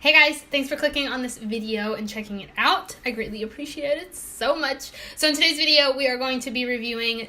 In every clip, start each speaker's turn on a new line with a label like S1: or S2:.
S1: Hey guys, thanks for clicking on this video and checking it out. I greatly appreciate it so much. So in today's video, we are going to be reviewing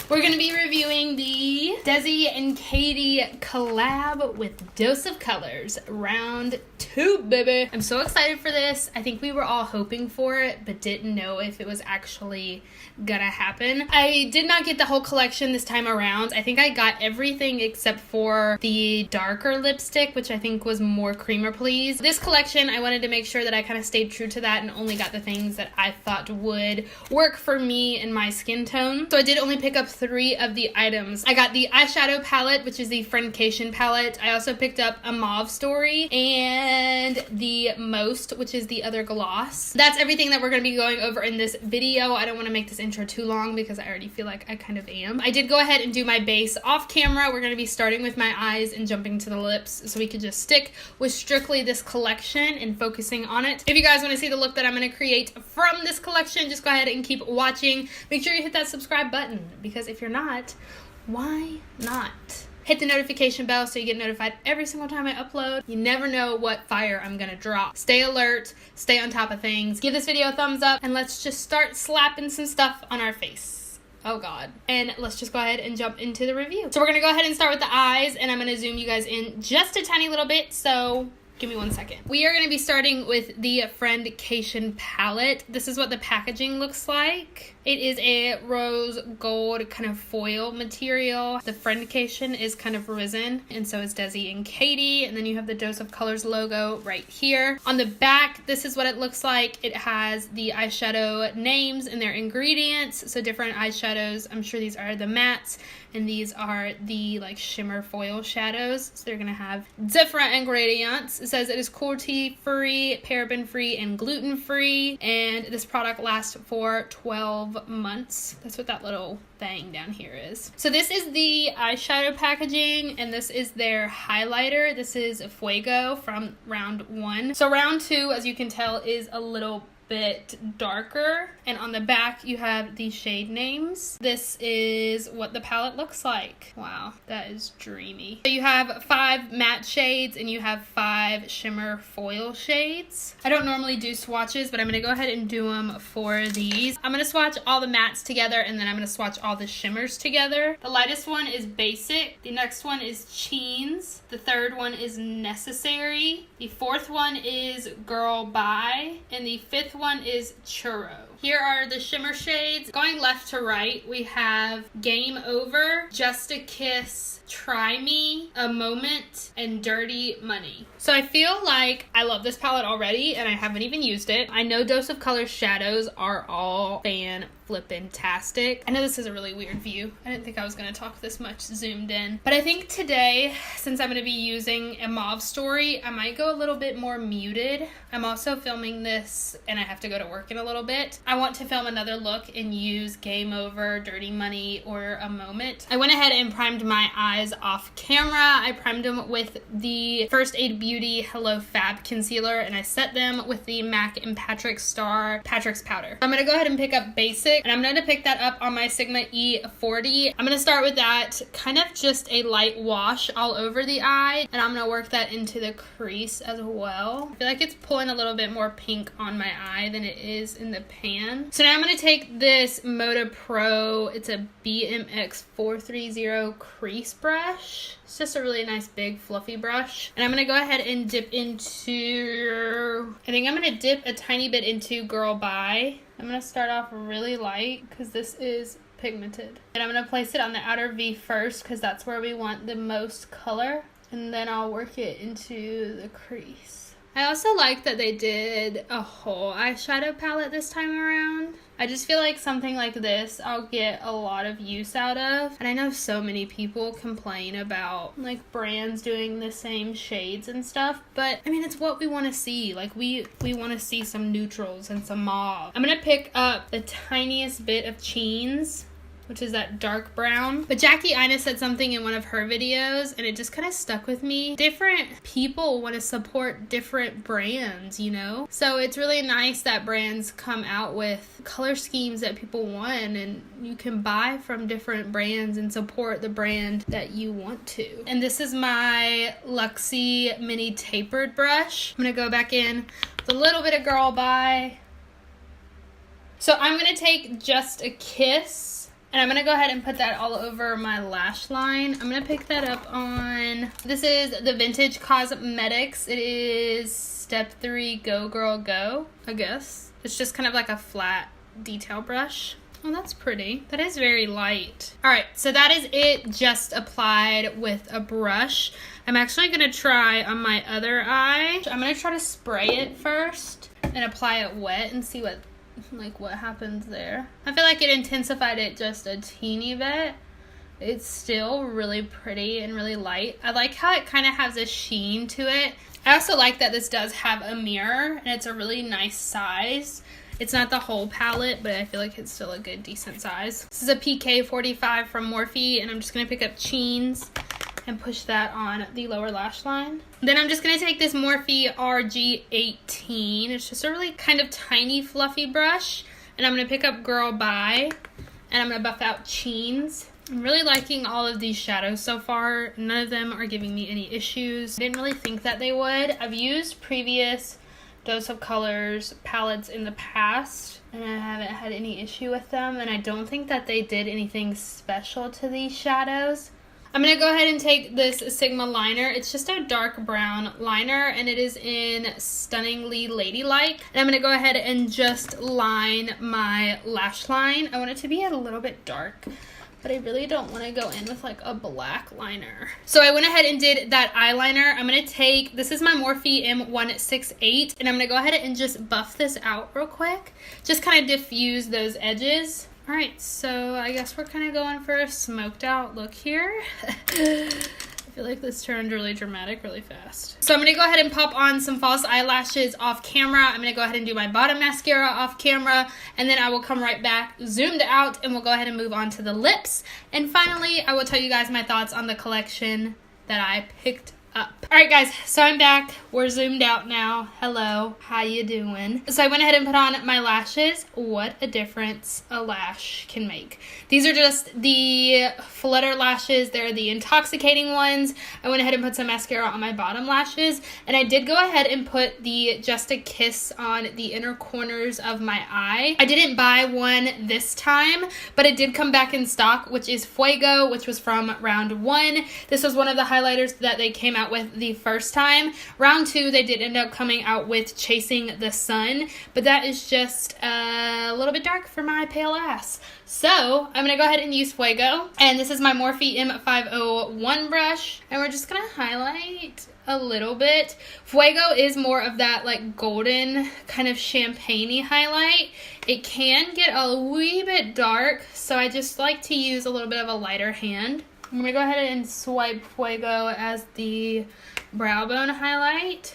S1: we're going to be reviewing the DESI and KATY collab with Dose of Colors round 2, baby. I'm so excited for this. I think we were all hoping for it, but didn't know if it was actually gonna happen. I did not get the whole collection this time around. I think I got everything except for the darker lipstick, which I think was more creamer please. This collection, I wanted to make sure that I kind of stayed true to that and only got the things that I thought would work for me and my skin tone. So I did only pick up 3 of the items. I got the eyeshadow palette, which is the Friendcation palette. I also picked up a Mauve Story and the Most, which is the other gloss. That's everything that we're going to be going over in this video. I don't want to make this intro too long because I already feel like I kind of am. I did go ahead and do my base off camera. We're going to be starting with my eyes and jumping to the lips so we could just stick with strictly this collection and focusing on it. If you guys want to see the look that I'm going to create from this collection, just go ahead and keep watching. Make sure you hit that subscribe button because if you're not, why not? Hit the notification bell so you get notified every single time I upload. You never know what fire I'm gonna drop. Stay alert, stay on top of things. Give this video a thumbs up and let's just start slapping some stuff on our face. Oh God. And let's just go ahead and jump into the review. So we're gonna go ahead and start with the eyes and I'm gonna zoom you guys in just a tiny little bit, so give me 1 second. We are going to be starting with the Friendcation palette. This is what the packaging looks like. It is a rose gold kind of foil material. The Friendcation is kind of risen, and so is DESI and KATY. And then you have the Dose of Colors logo right here. On the back, this is what it looks like. It has the eyeshadow names and their ingredients. So different eyeshadows. I'm sure these are the mattes, and these are the like shimmer foil shadows. So they're going to have different ingredients. It says it is cruelty-free, paraben-free, and gluten-free. And this product lasts for 12 months. That's what that little thing down here is. So this is the eyeshadow packaging, and this is their highlighter. This is Fuego from round 1. So round 2, as you can tell, is a little bit darker, and on the back you have the shade names. This is what the palette looks like. Wow, that is dreamy. So you have 5 matte shades and you have 5 shimmer foil shades. I don't normally do swatches, but I'm going to go ahead and do them for these. I'm going to swatch all the mattes together and then I'm going to swatch all the shimmers together. The lightest one is Basic. The next one is Cheens. The third one is Necessary. The fourth one is Girl Bye. And the fifth one is Churro. Here are the shimmer shades. Going left to right, we have Game Over, Just a Kiss, Try Me, A Moment, and Dirty Money. So I feel like I love this palette already and I haven't even used it. I know Dose of Color shadows are all fan-flippin-tastic. I know this is a really weird view. I didn't think I was going to talk this much zoomed in. But I think today, since I'm going to be using a Mauve Story, I might go a little bit more muted. I'm also filming this and I have to go to work in a little bit. I want to film another look and use Game Over, Dirty Money, or A Moment. I went ahead and primed my eyes off camera. I primed them with the First Aid Beauty Hello Fab Concealer and I set them with the MAC and Patrick's powder. I'm going to go ahead and pick up Basic, and I'm going to pick that up on my Sigma E40. I'm going to start with that, kind of just a light wash all over the eye, and I'm going to work that into the crease as well. I feel like it's pulling a little bit more pink on my eye than it is in the pan. So now I'm going to take this Moda Pro, it's a BMX 430 crease brush. It's just a really nice big fluffy brush. And I'm going to go ahead and dip into, I think I'm going to dip a tiny bit into Girl Bye. I'm going to start off really light because this is pigmented. And I'm going to place it on the outer V first because that's where we want the most color. And then I'll work it into the crease. I also like that they did a whole eyeshadow palette this time around. I just feel like something like this I'll get a lot of use out of. And I know so many people complain about like brands doing the same shades and stuff, but I mean, it's what we want to see. Like we want to see some neutrals and some mauve. I'm gonna pick up the tiniest bit of Cheens which is that dark brown. But Jackie Ina said something in one of her videos, and it just kind of stuck with me. Different people want to support different brands, you know? So it's really nice that brands come out with color schemes that people want, and you can buy from different brands and support the brand that you want to. And this is my Luxie mini tapered brush. I'm gonna go back in with a little bit of Girl Bye. So I'm gonna take Just a Kiss, and I'm gonna go ahead and put that all over my lash line. I'm gonna pick that up on, this is the Vintage Cosmetics. It is Step 3 Go Girl Go, I guess. It's just kind of like a flat detail brush. Oh, that's pretty. That is very light. All right, so that is it just applied with a brush. I'm actually gonna try on my other eye. I'm gonna try to spray it first and apply it wet and see what happens there. I feel like it intensified it just a teeny bit. It's still really pretty and really light. I like how it kind of has a sheen to it. I also like that this does have a mirror, and it's a really nice size. It's not the whole palette, but I feel like it's still a good, decent size. This is a PK45 from Morphe, and I'm just going to pick up Cheens and push that on the lower lash line. Then I'm just going to take this Morphe RG18. It's just a really kind of tiny, fluffy brush. And I'm going to pick up Girl Bye, and I'm going to buff out Cheens. I'm really liking all of these shadows so far. None of them are giving me any issues. I didn't really think that they would. I've used previous Dose of Colors palettes in the past, and I haven't had any issue with them. And I don't think that they did anything special to these shadows. I'm going to go ahead and take this Sigma liner. It's just a dark brown liner, and it is in Stunningly Ladylike. And I'm going to go ahead and just line my lash line. I want it to be a little bit dark, but I really don't want to go in with like a black liner. So I went ahead and did that eyeliner. I'm going to take, this is my Morphe M168, and I'm going to go ahead and just buff this out real quick. Just kind of diffuse those edges. All right, so I guess we're kind of going for a smoked out look here. I feel like this turned really dramatic really fast. So I'm going to go ahead and pop on some false eyelashes off camera. I'm going to go ahead and do my bottom mascara off camera, and then I will come right back zoomed out, and we'll go ahead and move on to the lips. And finally, I will tell you guys my thoughts on the collection that I picked up. All right, guys, so I'm back. We're zoomed out now. Hello, how you doing? So I went ahead and put on my lashes. What a difference a lash can make. These are just the flutter lashes. They're the intoxicating ones. I went ahead and put some mascara on my bottom lashes, and I did go ahead and put the Just a Kiss on the inner corners of my eye. I didn't buy one this time, but it did come back in stock, which is Fuego, which was from round 1. This was one of the highlighters that they came out with the first time. Round 2, they did end up coming out with Chasing the Sun, but that is just a little bit dark for my pale ass. So I'm gonna go ahead and use Fuego, and this is my Morphe M501 brush, and we're just gonna highlight a little bit. Fuego is more of that like golden kind of champagne-y highlight. It can get a wee bit dark, so I just like to use a little bit of a lighter hand. I'm going to go ahead and swipe Fuego as the brow bone highlight.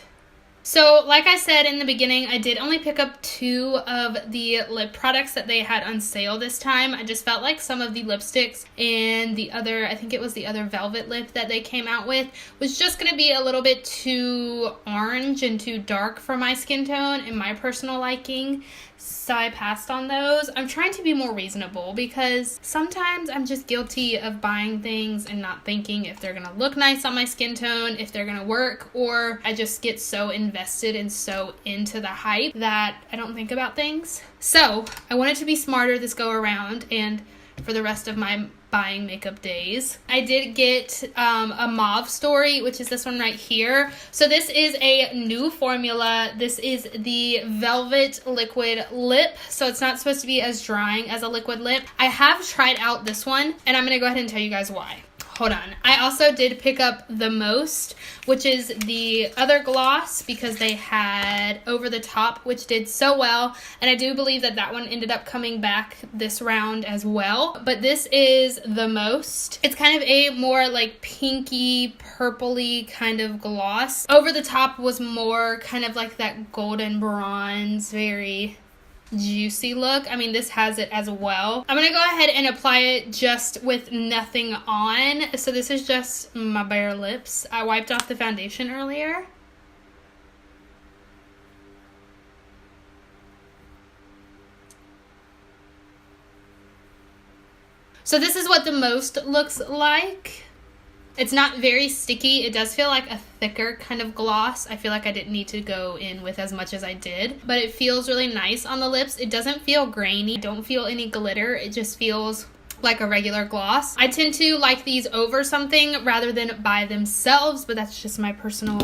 S1: So, like I said in the beginning, I did only pick up 2 of the lip products that they had on sale this time. I just felt like some of the lipsticks and the other, I think it was the other velvet lip that they came out with, was just going to be a little bit too orange and too dark for my skin tone and my personal liking. So I passed on those. I'm trying to be more reasonable because sometimes I'm just guilty of buying things and not thinking if they're gonna look nice on my skin tone, if they're gonna work, or I just get so invested and so into the hype that I don't think about things. So I wanted to be smarter this go around, and for the rest of my buying makeup days, I did get a Mauve Story, which is this one right here. So this is a new formula. This is the Velvet Liquid Lip, so it's not supposed to be as drying as a liquid lip. I have tried out this one, and I'm gonna go ahead and tell you guys why. Hold on. I also did pick up The Most, which is the other gloss, because they had Over the Top, which did so well. And I do believe that that one ended up coming back this round as well. But this is The Most. It's kind of a more like pinky, purpley kind of gloss. Over the Top was more kind of like that golden bronze, very juicy look. I mean, this has it as well. I'm gonna go ahead and apply it just with nothing on. So this is just my bare lips. I wiped off the foundation earlier. So this is what the most looks like. It's not very sticky. It does feel like a thicker kind of gloss. I feel like I didn't need to go in with as much as I did, but it feels really nice on the lips. It doesn't feel grainy. I don't feel any glitter. It just feels like a regular gloss. I tend to like these over something rather than by themselves, but that's just my personal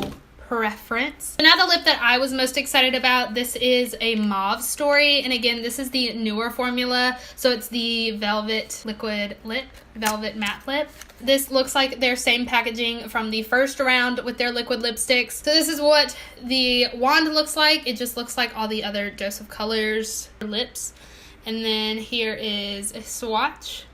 S1: preference. So now the lip that I was most excited about, this is a Mauve Story, and again, this is the newer formula, so it's the Velvet Liquid Lip, Velvet Matte Lip. This looks like their same packaging from the first round with their liquid lipsticks. So this is what the wand looks like. It just looks like all the other Dose of Colors lips. And then here is a swatch.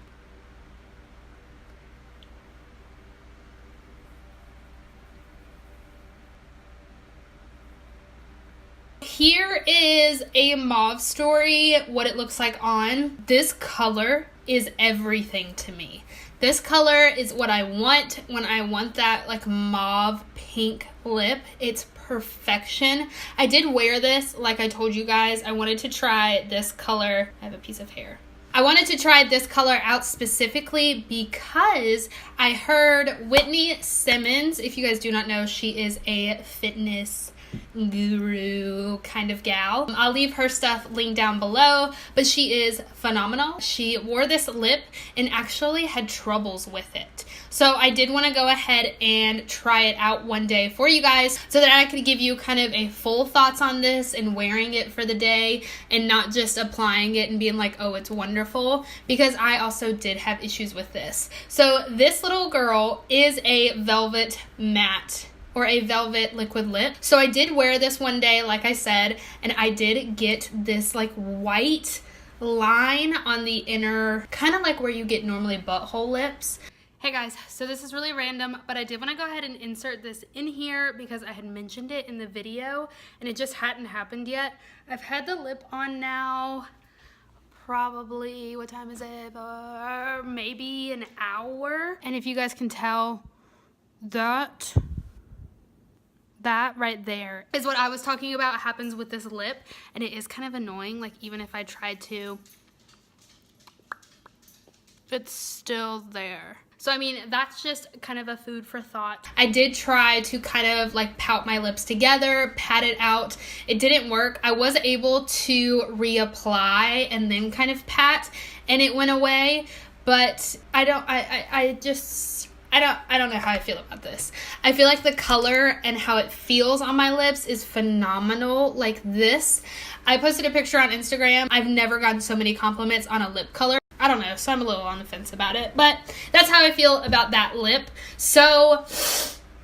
S1: Here is a Mauve Story, what it looks like on. This color is everything to me. This color is what I want when I want that like mauve pink lip. It's perfection. I did wear this, like I told you guys. I wanted to try this color. I have a piece of hair. I wanted to try this color out specifically because I heard Whitney Simmons, if you guys do not know, she is a fitness guru kind of gal. I'll leave her stuff linked down below, but she is phenomenal. She wore this lip and actually had troubles with it. So I did want to go ahead and try it out one day for you guys so that I could give you kind of a full thoughts on this and wearing it for the day and not just applying it and being like, oh, it's wonderful, because I also did have issues with this. So this little girl is a velvet matte or a velvet liquid lip. So I did wear this one day, like I said, and I did get this like white line on the inner, kind of like where you get normally butthole lips. Hey guys, so this is really random, but I did want to go ahead and insert this in here because I had mentioned it in the video and it just hadn't happened yet. I've had the lip on now probably, what time is it? Maybe an hour. And if you guys can tell, that right there is what I was talking about happens with this lip, and it is kind of annoying. Like, even if I tried to, it's still there. So I mean, that's just kind of a food for thought. I did try to kind of like pout my lips together, pat it out. It didn't work. I was able to reapply and then kind of pat, and it went away, but I don't know how I feel about this. I feel like the color and how it feels on my lips is phenomenal. Like this, I posted a picture on Instagram. I've never gotten so many compliments on a lip color. I don't know, so I'm a little on the fence about it, but that's how I feel about that lip. So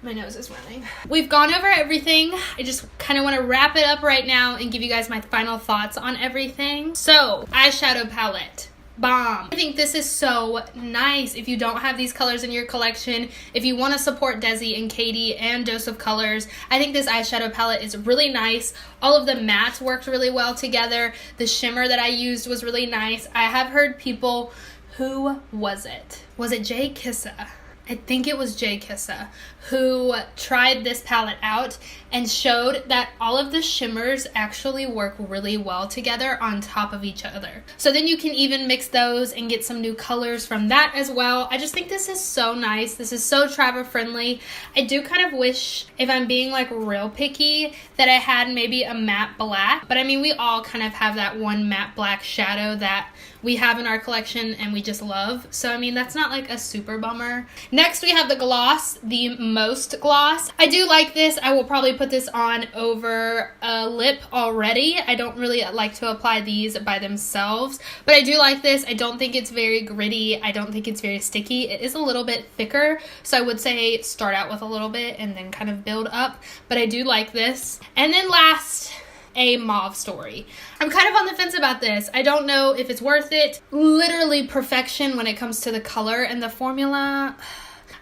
S1: my nose is running. We've gone over everything. I just kind of want to wrap it up right now and give you guys my final thoughts on everything. So, eyeshadow palette. Bomb. I think this is so nice. If you don't have these colors in your collection, if you want to support DESI and KATY and Dose of Colors, I think this eyeshadow palette is really nice. All of the mattes worked really well together. The shimmer that I used was really nice. I have heard people, who was it? Was it Jay Kissa? I think it was Jay Kissa, who tried this palette out and showed that all of the shimmers actually work really well together on top of each other. So then you can even mix those and get some new colors from that as well. I just think this is so nice. This is so travel friendly. I do kind of wish, if I'm being like real picky, that I had maybe a matte black. But I mean, we all kind of have that one matte black shadow that we have in our collection and we just love. So I mean, that's not like a super bummer. Next we have the gloss, the Most Gloss. I do like this. I will probably put this on over a lip already. I don't really like to apply these by themselves, but I do like this. I don't think it's very gritty. I don't think it's very sticky. It is a little bit thicker, so I would say start out with a little bit and then kind of build up, but I do like this. And then last, a Mauve Story. I'm kind of on the fence about this. I don't know if it's worth it. Literally perfection when it comes to the color and the formula.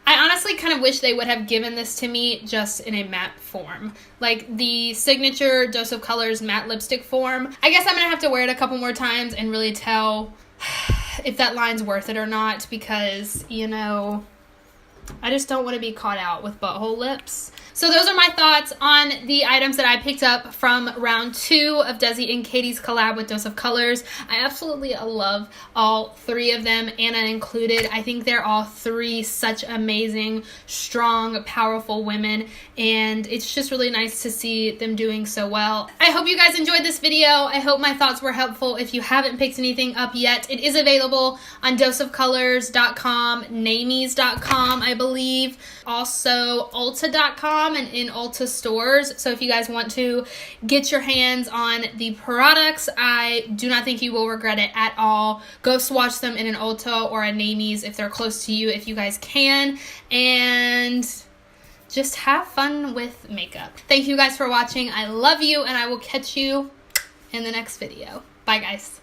S1: I honestly kind of wish they would have given this to me just in a matte form. Like the signature Dose of Colors matte lipstick form. I guess I'm going to have to wear it a couple more times and really tell if that line's worth it or not, because, you know, I just don't want to be caught out with butthole lips. So those are my thoughts on the items that I picked up from round 2 of DESI and KATY's collab with Dose of Colors. I absolutely love all 3 of them, Anna included. I think they're all 3 such amazing, strong, powerful women, and it's just really nice to see them doing so well. I hope you guys enjoyed this video. I hope my thoughts were helpful. If you haven't picked anything up yet, it is available on doseofcolors.com, namies.com, I believe, also ulta.com and in Ulta stores. So if you guys want to get your hands on the products, I do not think you will regret it at all. Go swatch them in an Ulta or a Namies if they're close to you, if you guys can, and just have fun with makeup. Thank you guys for watching. I love you, and I will catch you in the next video. Bye, guys.